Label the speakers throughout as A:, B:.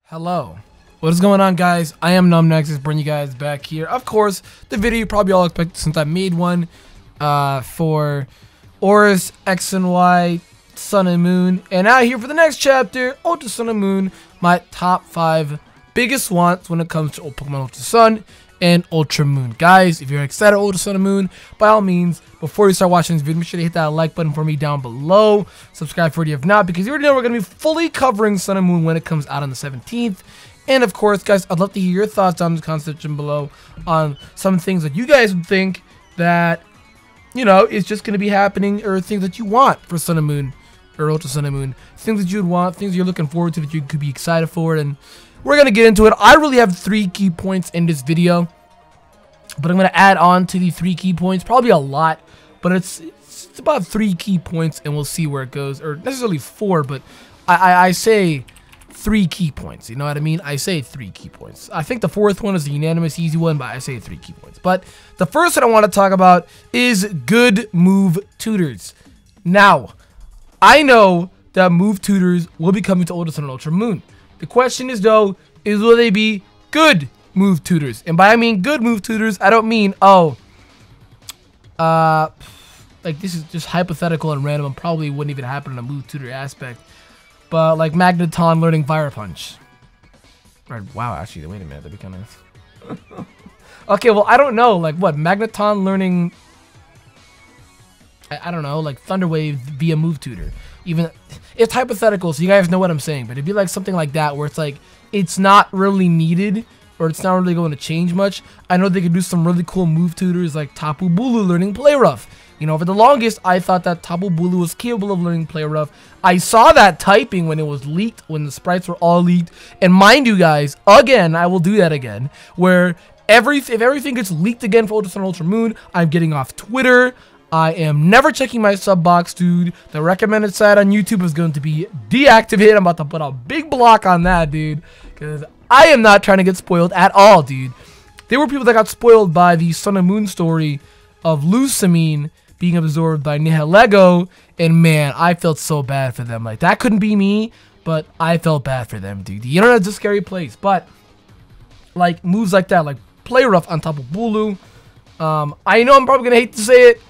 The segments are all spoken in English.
A: Hello. What is going on, guys? I am NumbNexus, bringing you guys back here. Of course, the video you probably all expected since I made one for Oris, X and Y, Sun and Moon. And now here for the next chapter, Ultra Sun and Moon, my top 5 biggest wants when it comes to Pokemon Ultra Sun and Ultra Moon. Guys, if you're excited about Ultra Sun and Moon, by all means, before you start watching this video, make sure to hit that like button for me down below. Subscribe for you if not, because you already know we're going to be fully covering Sun and Moon when it comes out on the 17th. And of course, guys, I'd love to hear your thoughts down in the comment section below on some things that you guys would think that, you know, is just going to be happening, or things that you want for Sun and Moon or Ultra Sun and Moon. Things that you'd want, things you're looking forward to that you could be excited for. And we're going to get into it. I really have 3 key points in this video, but I'm going to add on to the 3 key points. Probably a lot, but it's about 3 key points, and we'll see where it goes. Or necessarily 4, but I say 3 key points, you know what I mean? I say 3 key points. I think the 4th one is the unanimous easy one, but I say 3 key points. But the first one I want to talk about is good move tutors. Now, I know that move tutors will be coming to Ultra Sun and Ultra Moon. The question is, though, will they be good move tutors? And by I mean good move tutors, I don't mean, like this is just hypothetical and random and probably wouldn't even happen in a move tutor aspect. But like Magneton learning Fire Punch. Right, wow, actually, wait a minute, that'd be kind of... Okay, well, I don't know, like what, Magneton learning... I don't know, like Thunder Wave via move tutor. Even, it's hypothetical, so you guys know what I'm saying, but it'd be like something like that, where it's like, it's not really needed, or it's not really going to change much. I know they could do some really cool move tutors, like Tapu Bulu learning Play Rough. You know, for the longest, I thought that Tapu Bulu was capable of learning Play Rough. I saw that typing when it was leaked, when the sprites were all leaked. And mind you guys, again, I will do that again, where if everything gets leaked again for Ultra Sun and Ultra Moon, I'm getting off Twitter. I am never checking my sub box, dude. The recommended site on YouTube is going to be deactivated. I'm about to put a big block on that, dude, because I am not trying to get spoiled at all, dude. There were people that got spoiled by the Sun and Moon story of Lusamine being absorbed by Nihilego, and man, I felt so bad for them. Like, that couldn't be me, but I felt bad for them, dude. The internet's a scary place, but like moves like that, like Play Rough on Tapu Bulu. I know I'm probably gonna hate to say it,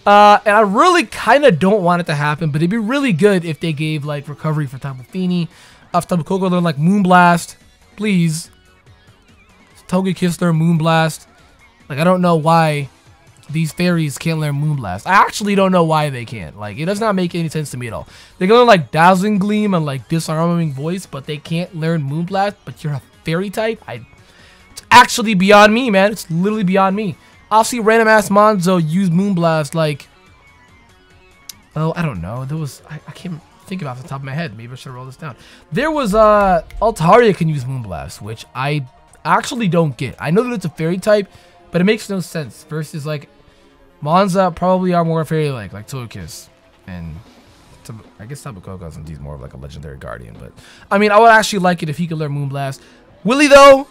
A: and I really kind of don't want it to happen, but it'd be really good if they gave like recovery for Tapu Fini. If Tapu Koko learn like Moonblast, please. Togekiss learn Moonblast. Like, I don't know why these fairies can't learn Moonblast. I actually don't know why they can't. Like, it does not make any sense to me at all. They're gonna like Dazzling Gleam and like Disarming Voice, but they can't learn Moonblast, but you're a fairy type? It's actually beyond me, man. It's literally beyond me. I'll see random ass Monzo use Moonblast like, oh, I don't know. There was, I can't think of it off the top of my head. Maybe I should roll this down. There was Altaria can use Moonblast, which I actually don't get. I know that it's a fairy type, but it makes no sense versus like Monza probably are more fairy-like Togekiss, and I guess Tapu Koko since he's more of like a legendary guardian. But I mean, I would actually like it if he could learn Moonblast. Will he though?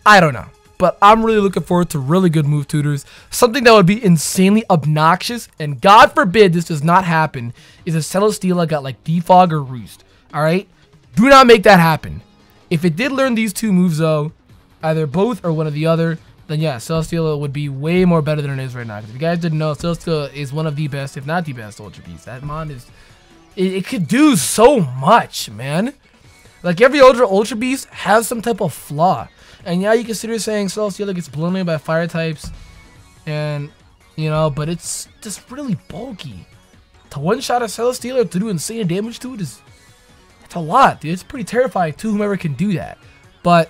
A: I don't know. But I'm really looking forward to really good move tutors. Something that would be insanely obnoxious, and God forbid this does not happen, is if Celesteela got like Defog or Roost. Alright? Do not make that happen. If it did learn these 2 moves though, either both or one or the other, then yeah, Celesteela would be way more better than it is right now. Because if you guys didn't know, Celesteela is one of the best, if not the best, Ultra Beast. That mon is... It could do so much, man. Like, every Ultra Beast has some type of flaw. And yeah, you consider saying Celesteela gets blown away by fire types. And, you know, but it's just really bulky. To one-shot a Celesteela to do insane damage to it is... It's a lot, dude. It's pretty terrifying to whomever can do that. But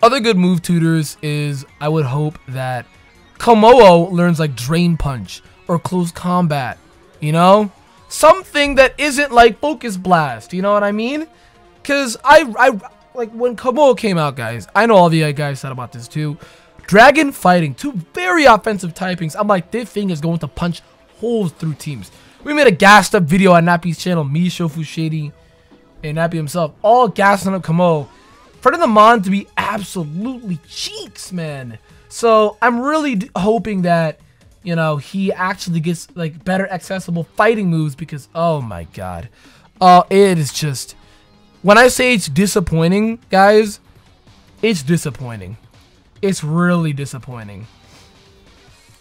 A: other good move tutors is, I would hope that Komodo learns like Drain Punch or Close Combat, you know? Something that isn't like Focus Blast, you know what I mean? Because I like when Komodo came out, guys, I know all the guys said about this too. Dragon Fighting, 2 very offensive typings. I'm like, this thing is going to punch holes through teams. We made a gassed up video on Nappy's channel, me, Shofu Shady, and Nappy himself, all gassing up Komodo. For the mon to be absolutely cheeks, man. So I'm really hoping that, you know, he actually gets like better accessible fighting moves, because oh my god, it is just when I say it's disappointing, guys, it's disappointing. It's really disappointing.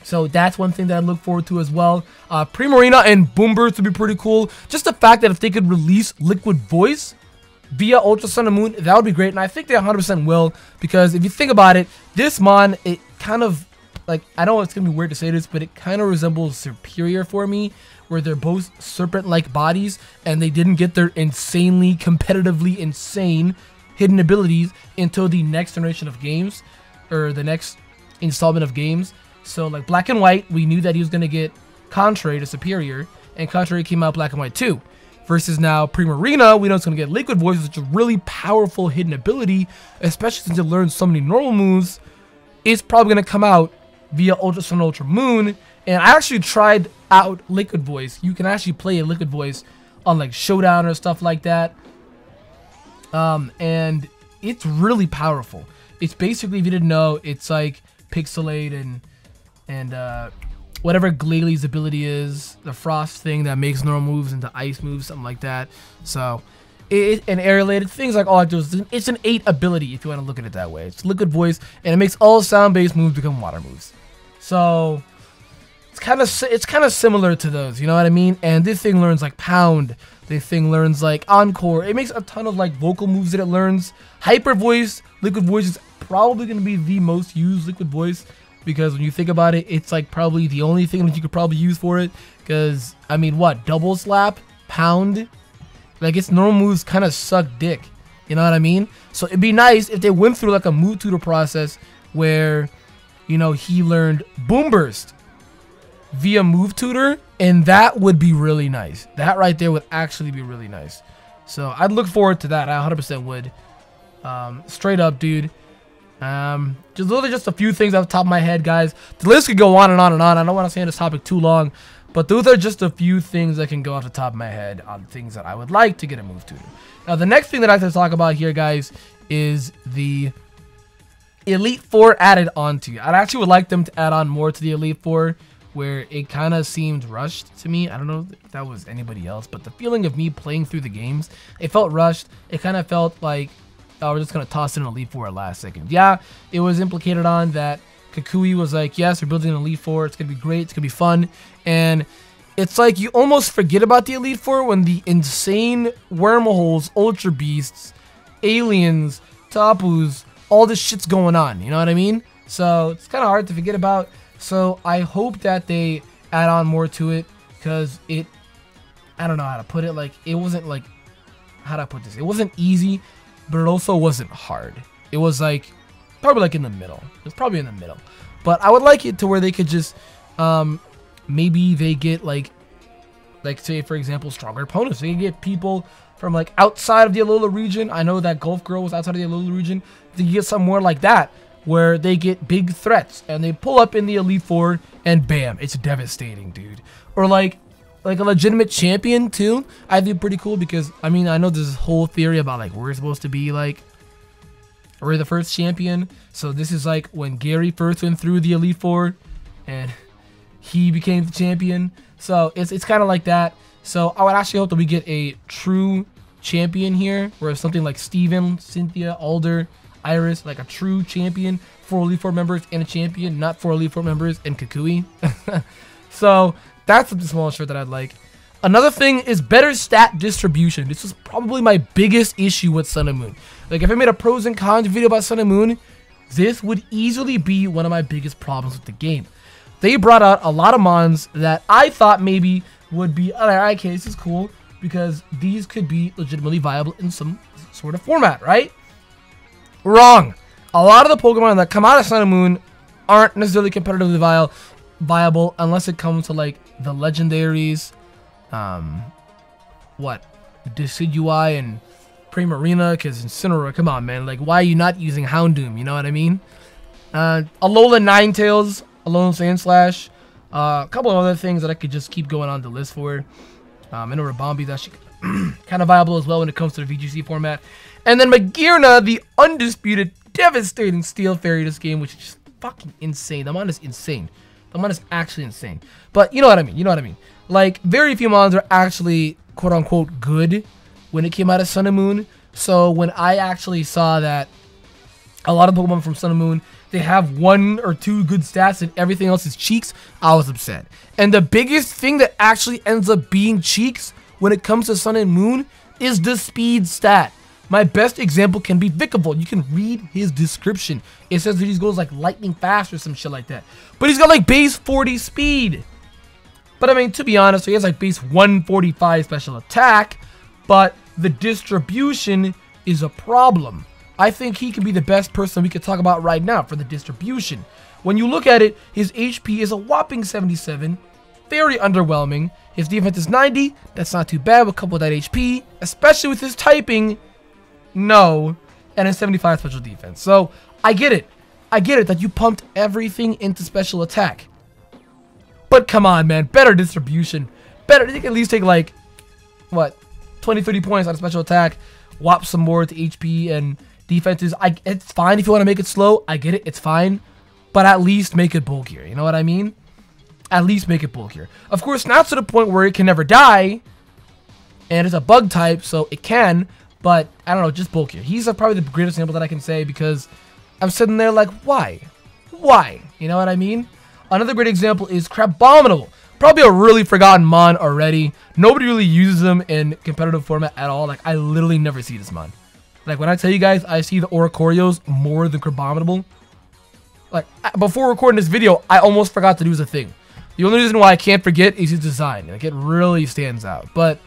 A: So that's one thing that I look forward to as well. Primarina and Boomburst would be pretty cool. Just the fact that if they could release Liquid Voice via Ultra Sun and Moon, that would be great. And I think they 100% will, because if you think about it, this mon, it kind of, like, I know it's going to be weird to say this, but it kind of resembles Superior for me, where they're both serpent-like bodies, and they didn't get their insanely, competitively insane hidden abilities until the next generation of games, or the next installment of games. So, like, Black and White, we knew that he was going to get Contrary to Superior, and Contrary came out Black and White 2. Versus now, Primarina, we know it's going to get Liquid Voice, which is a really powerful hidden ability, especially since it learns so many normal moves. It's probably going to come out via Ultra Sun, Ultra Moon. And I actually tried out Liquid Voice. You can actually play a Liquid Voice on, like, Showdown or stuff like that. And it's really powerful. It's basically, if you didn't know, it's like Pixelate and whatever Glalie ability is, the Frost thing that makes normal moves into ice moves, something like that. So, and air-related things like all I do is it's an 8 ability if you want to look at it that way. It's Liquid Voice, and it makes all sound-based moves become water moves. So, it's kind of similar to those, you know what I mean? And this thing learns like Pound. This thing learns like Encore. It makes a ton of like vocal moves that it learns. Hyper Voice, Liquid Voice is probably going to be the most used Liquid Voice. Because when you think about it, it's like probably the only thing that you could probably use for it. Because, I mean, what? Double Slap? Pound? Like, its normal moves kind of suck dick. You know what I mean? So, it'd be nice if they went through, like, a move tutor process where, you know, he learned Boomburst via move tutor. And that would be really nice. That right there would actually be really nice. So, I'd look forward to that. I 100% would. Straight up, dude. Those are just a few things off the top of my head, guys. The list could go on and on and on. I don't want to stay on this topic too long, but those are just a few things that can go off the top of my head on things that I would like to get a move tutor. Now, the next thing that I have to talk about here, guys, is the Elite Four added onto. I actually would like them to add on more to the Elite Four, where it kind of seemed rushed to me. I don't know if that was anybody else, but the feeling of me playing through the games, it felt rushed. It kind of felt like, oh, we're just going to toss in an Elite Four at last second. Yeah, it was implicated on that Kukui was like, yes, we're building an Elite Four. It's going to be great. It's going to be fun. And it's like you almost forget about the Elite Four when the insane wormholes, Ultra Beasts, aliens, Tapus, all this shit's going on. You know what I mean? So it's kind of hard to forget about. So I hope that they add on more to it, because it, I don't know how to put it. Like, it wasn't like, how do I put this? It wasn't easy, but it also wasn't hard. It was like, probably like in the middle. It's probably in the middle. But I would like it to where they could just, maybe they get like say, for example, stronger opponents. They can get people from like outside of the Alola region. I know that Gulf Girl was outside of the Alola region. They get something more like that, where they get big threats and they pull up in the Elite Four and bam, it's devastating, dude. Or like a legitimate champion too. I think pretty cool, because I mean, I know there's this whole theory about like we're supposed to be like, we're the first champion. So this is like when Gary first went through the Elite Four and he became the champion. So it's kind of like that. So I would actually hope that we get a true champion here, where it's something like Steven, Cynthia, Alder, Iris, like a true champion, 4 Elite Four members and a champion, not 4 Elite Four members and Kukui. So that's the small shirt that I'd like. Another thing is better stat distribution. This was probably my biggest issue with Sun and Moon. Like, if I made a pros and cons video about Sun and Moon, this would easily be one of my biggest problems with the game. They brought out a lot of mons that I thought maybe would be, alright, okay, this is cool, because these could be legitimately viable in some sort of format, right? Wrong. A lot of the Pokemon that come out of Sun and Moon aren't necessarily competitively viable unless it comes to like the legendaries, Decidueye and Primarina, because Incineroar, come on, man, like, why are you not using Houndoom, you know what I mean? Alola Ninetales, Alolan Sandslash, a couple of other things that I could just keep going on the list for. I know Rabombi's actually kind of viable as well when it comes to the VGC format. And then Magearna, the undisputed, devastating Steel Fairy this game, which is just fucking insane. The mon is insane. The mon is actually insane. But you know what I mean. You know what I mean. Like, very few mons are actually, quote-unquote, good when it came out of Sun and Moon. So when I actually saw that a lot of Pokemon from Sun and Moon, they have 1 or 2 good stats and everything else is cheeks, I was upset. And the biggest thing that actually ends up being cheeks when it comes to Sun and Moon is the speed stat. My best example can be Vikavolt. You can read his description. It says that he goes like lightning fast or some shit like that. But he's got like base 40 speed. But I mean, to be honest, he has like base 145 special attack, but the distribution is a problem. I think he can be the best person we could talk about right now for the distribution. When you look at it, his HP is a whopping 77, very underwhelming. His defense is 90, that's not too bad with a couple of that HP, especially with his typing, no, and his 75 special defense. So, I get it that you pumped everything into special attack. But come on, man, better distribution. Better, you can at least take like, what, 20, 30 points out of special attack, whop some more to HP and defenses. It's fine if you want to make it slow, I get it, it's fine. But at least make it bulkier, you know what I mean? At least make it bulkier. Of course, not to the point where it can never die, and it's a bug type, so it can, but I don't know, just bulkier. He's probably the greatest example that I can say because I'm sitting there like, why? Why? You know what I mean? Another great example is Crabominable. Probably a really forgotten mon already. Nobody really uses them in competitive format at all. Like, I literally never see this mon. Like, when I tell you guys I see the Oricorios more than Crabominable, like, before recording this video, I almost forgot that he was a thing. The only reason why I can't forget is his design. Like, it really stands out. But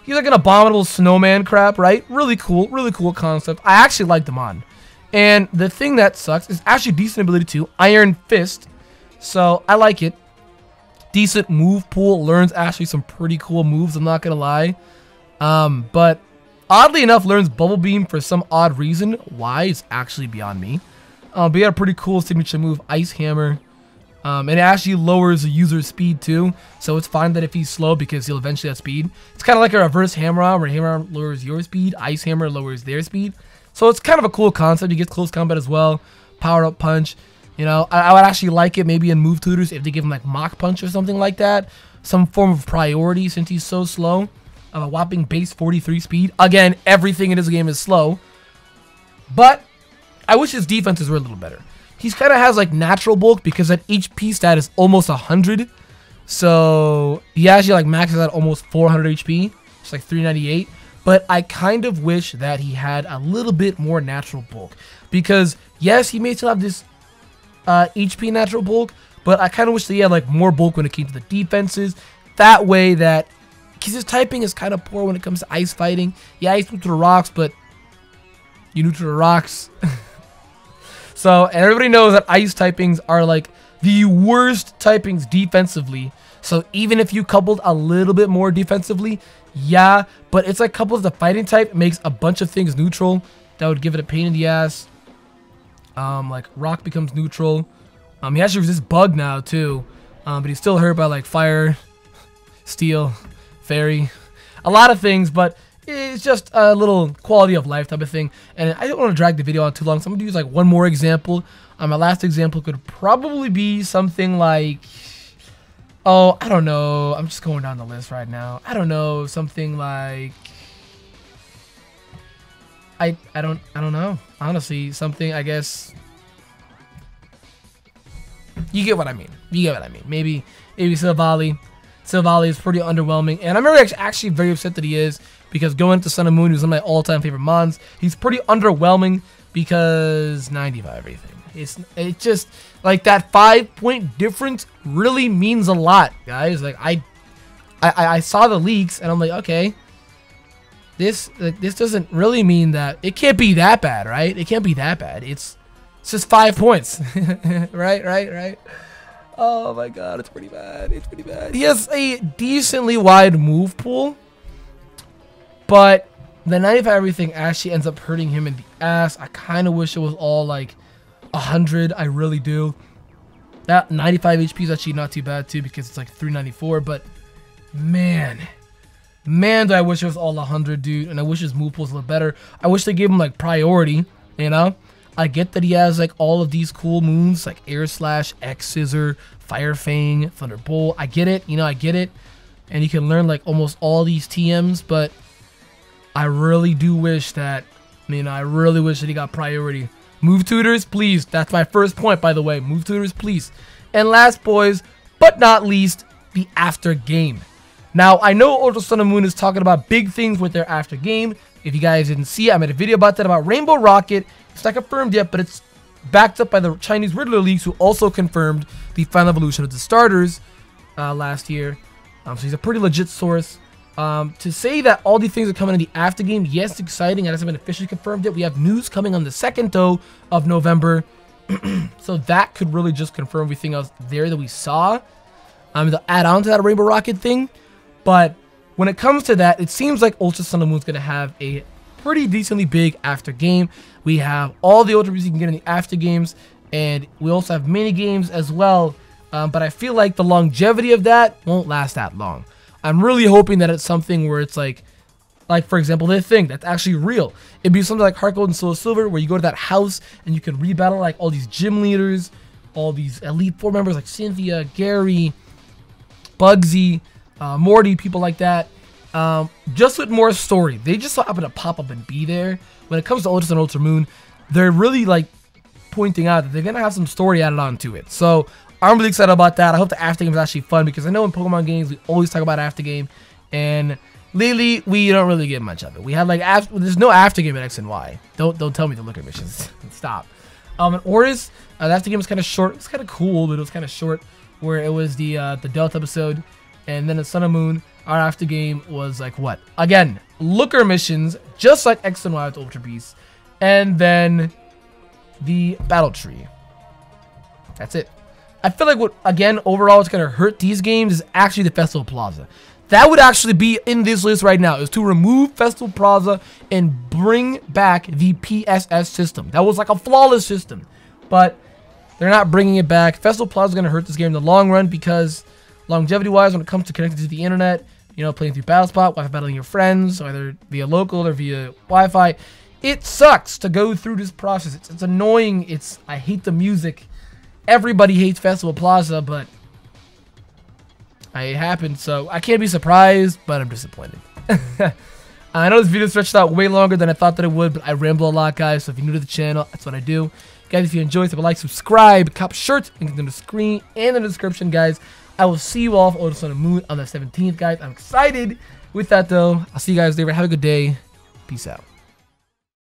A: he's like an abominable snowman crap, right? Really cool concept. I actually like the mon. And the thing that sucks is actually decent ability too. Iron Fist. So, I like it. Decent move pool. Learns actually some pretty cool moves, I'm not going to lie. But oddly enough, learns Bubble Beam for some odd reason. Why is actually beyond me. But he had a pretty cool signature move, Ice Hammer. And it actually lowers the user's speed too. So it's fine that if he's slow because he'll eventually have speed. It's kind of like a reverse Hammer-On where Hammer-On lowers your speed, Ice Hammer lowers their speed. So it's kind of a cool concept. You get close combat as well. Power-up punch. You know, I would actually like it maybe in move tutors if they give him like Mach Punch or something like that. Some form of priority since he's so slow. A whopping base 43 speed. Again, everything in this game is slow. But I wish his defenses were a little better. He kind of has like natural bulk because that HP stat is almost 100. So he actually like maxes out almost 400 HP. It's like 398. But I kind of wish that he had a little bit more natural bulk. Because yes, he may still have this HP natural bulk, but I kind of wish that he had like more bulk when it came to the defenses. That way that, because his typing is kind of poor when it comes to ice fighting. Yeah, he's neutral to rocks, but you neutral to rocks. So, and everybody knows that ice typings are like the worst typings defensively. So even if you coupled a little bit more defensively, yeah, but it's like coupled the fighting type makes a bunch of things neutral. That would give it a pain in the ass. Like rock becomes neutral. He actually resists bug now too. But he's still hurt by like fire, steel, fairy, a lot of things, but it's just a little quality of life type of thing. And I don't want to drag the video on too long, so I'm gonna use like one more example. My last example could probably be something like, oh, I don't know. I'm just going down the list right now. I don't know, something like, I don't know. Honestly, something, I guess, you get what I mean. You get what I mean. Maybe Silvally. Silvally is pretty underwhelming, and I'm actually very upset that he is, because going into Sun and Moon, he's one of my all-time favorite mons. He's pretty underwhelming because 95 everything. It's just like that 5-point difference really means a lot, guys. Like I saw the leaks and I'm like, okay, this doesn't really mean that. It can't be that bad, right? It can't be that bad. It's just 5 points. right. Oh my god, it's pretty bad. It's pretty bad. He has a decently wide move pool, but the 95 everything actually ends up hurting him in the ass. I kind of wish it was all like 100. I really do. That 95 HP is actually not too bad too, because it's like 394. But man, do I wish it was all 100, dude. And I wish his move pool was a little better. I wish they gave him like priority, you know. I get that he has like all of these cool moves like Air Slash, X Scissor, Fire Fang, Thunderbolt. I get it, you know, I get it. And you can learn like almost all these TMs, but I really do wish that, I really wish that he got priority. Move tutors, please. That's my first point, by the way. Move tutors, please. And last, boys, but not least, the after game. Now, I know Ultra Sun and Moon is talking about big things with their after game. If you guys didn't see it, I made a video about that, about Rainbow Rocket. It's not confirmed yet, but it's backed up by the Chinese Riddler Leagues, who also confirmed the final evolution of the starters last year. So he's a pretty legit source. To say that all these things are coming in the after game, yes, it's exciting. It hasn't been officially confirmed yet. We have news coming on the 2nd, though, of November. So that could really just confirm everything else there that we saw. To add on to that Rainbow Rocket thing. But when it comes to that, it seems like Ultra Sun and Moon is going to have a pretty decently big after game. We have all the Ultra Beasts you can get in the after games, and we also have mini games as well. But I feel like the longevity of that won't last that long. I'm really hoping that it's something where it's like for example, this thing that's actually real. It'd be something like Heart Gold and Soul Silver, where you go to that house and you can rebattle like all these gym leaders, all these Elite Four members like Cynthia, Gary, Bugsy, Morty, people like that. Just with more story. They just so happen to pop up and be there. When it comes to Ultra Sun and Ultra Moon, they're really like pointing out that they're gonna have some story added on to it. So I'm really excited about that. I hope the after game is actually fun, because I know in Pokemon games we always talk about after game, and lately we don't really get much of it. We have like there's no after game at X and Y. Don't tell me the looker missions. Stop. And Oris, the after game was kind of short. It's kind of cool, but it was kind of short. Where it was the Delta episode, and then the Sun and Moon. Our after game was like what? Again, looker missions, just like X and Y with Ultra Beasts, and then the battle tree. That's it. I feel like what, again, overall it's going to hurt these games is actually the Festival Plaza. That would actually be in this list right now, is to remove Festival Plaza and bring back the PSS system. That was like a flawless system, but they're not bringing it back. Festival Plaza is going to hurt this game in the long run, because longevity-wise, when it comes to connecting to the internet, playing through BattleSpot, Wi-Fi battling your friends, either via local or via Wi-Fi, it sucks to go through this process. It's annoying. I hate the music. Everybody hates Festival Plaza, but it happened, so I can't be surprised, but I'm disappointed. I know this video stretched out way longer than I thought that it would, but I ramble a lot, guys, so if you're new to the channel, that's what I do. Guys, if you enjoyed, hit a like, subscribe, cop shirts, link in the screen and in the description, guys. I will see you all for Ultra Sun and Moon on the 17th, guys. I'm excited with that, though. I'll see you guys later. Have a good day. Peace out.